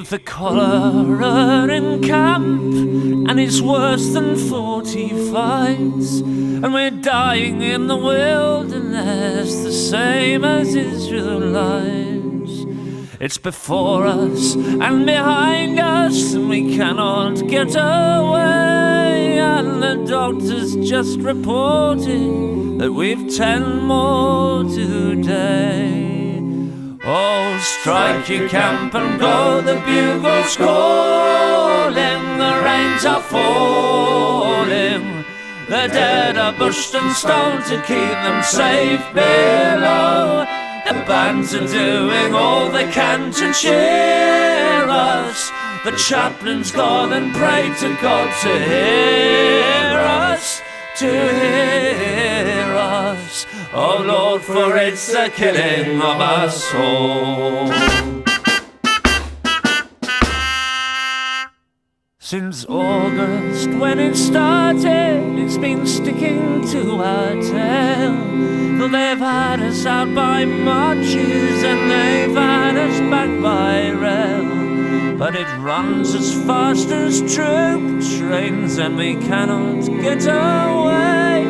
With the cholera in camp, and it's worse than 40 fights, and we're dying in the wilderness, the same as Israelites. It's before us and behind us, and we cannot get away. And the doctor's just reported that we've 10 more today. Oh, strike your camp and go, the bugle's calling, the rains are falling, the dead are bushed and stoned to keep them safe below. The bands are doing all they can to cheer us. The chaplain's gone and prayed to God to hear us, to hear us. Oh Lord, for it's the killing of us all. Since August, when it started, it's been sticking to our tail. Though they've had us out by marches and they've had us back by rail, but it runs as fast as troop trains and we cannot get away.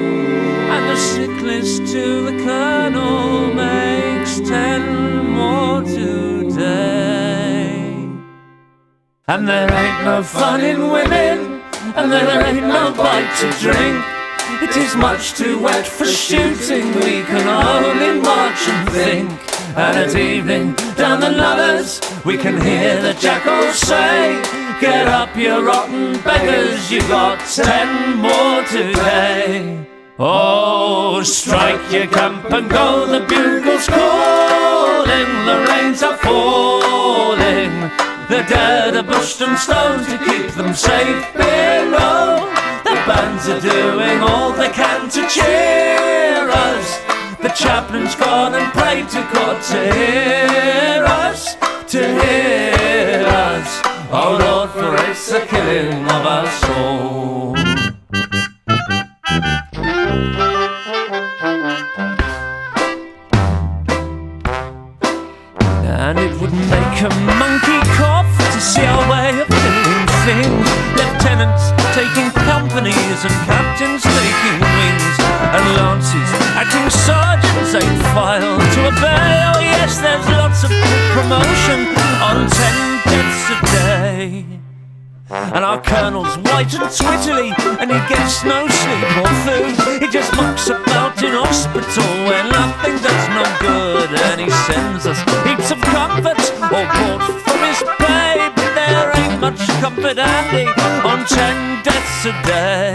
And the sick list to the colonel makes 10 more today. And there ain't no fun in women, and there ain't no bite to drink. It is much too wet for shooting, we can only march and think. And at evening, down the nullahs, we can hear the jackals say, get up, you rotten beggars, you got 10 more today. Oh, strike your camp and go, the bugle's calling, the rains are falling, the dead are bushed and stoned to keep them safe below. The bands are doing all they can to cheer us. The chaplain's gone and prayed to God to hear us, to hear us. Oh Lord, for it's the killing of us all. And it would make a monkey cough to see our way of doing things. Lieutenants taking companies and captains taking wings, and lances acting sergeants ain't filed to obey. Oh yes, there's lots of quick promotion on 10 deaths a day. And our colonel's white and twiddly, and he gets no sleep or food. He just mucks about in hospital where nothing does no good. And he sends us heaps of comforts, all bought from his pay. But there ain't much comfort handy on 10 deaths a day.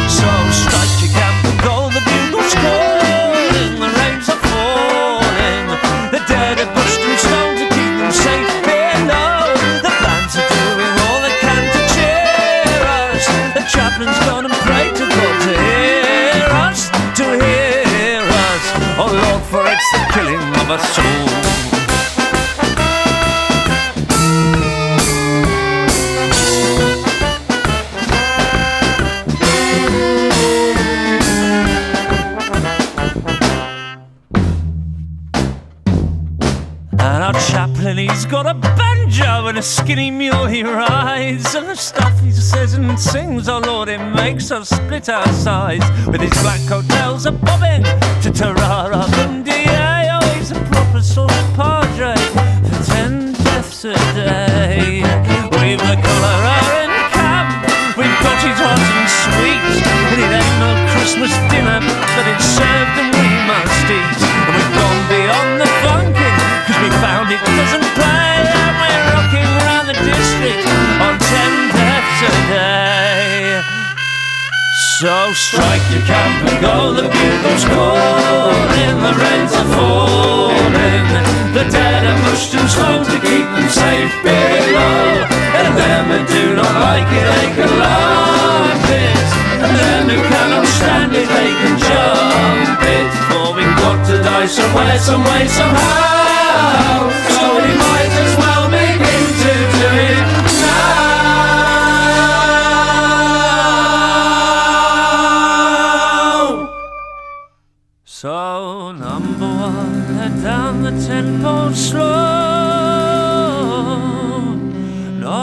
So strike your camp and go, the bugle's calling, the rains are falling, the dead are bushed and stoned to keep them safe below. The bands are doing all they can to cheer us. The chaplain's gone and prayed to God to hear us, to hear us. Oh Lord, for it's the killing of us all. And our chaplain, he's got a banjo and a skinny mule he rides, and the stuff he says and sings, oh Lord, it makes us split our sides. With his black coattails a bobbing to Tarara Bundia, oh he's a proper sort of padre for 10 deaths a day. We've the cholera in camp, we've got it hot and sweet, and it ain't no Christmas dinner, but it's served and we must eat. And we've gone beyond the funking, cause we found it doesn't play, and we're rocking round the district on 10 deaths a day. So strike your camp and go, the bugle's calling, the rains are falling, the dead are bushed and stoned to keep them safe below. And them who do not like it, they can laugh it, and them who cannot stand it, they can jump it. For we've got to die somewhere, some way, somehow, so we might as well begin to do it now. So number one, head down the 10-pole slope.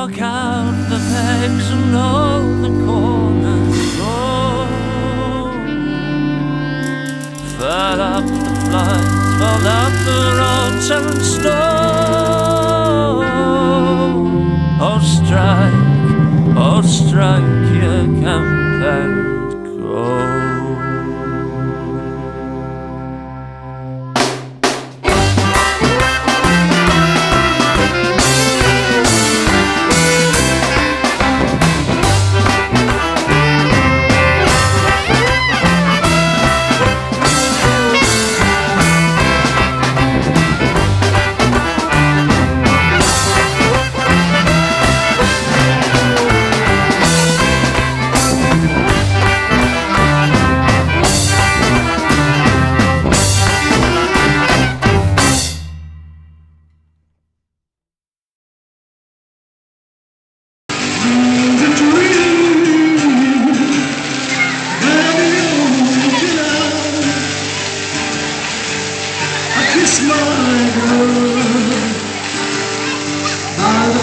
Work out the pegs and all the corners. Oh, fill up the flights, fill up the roads and stone. Oh, strike your camp and go. Kiss my girl.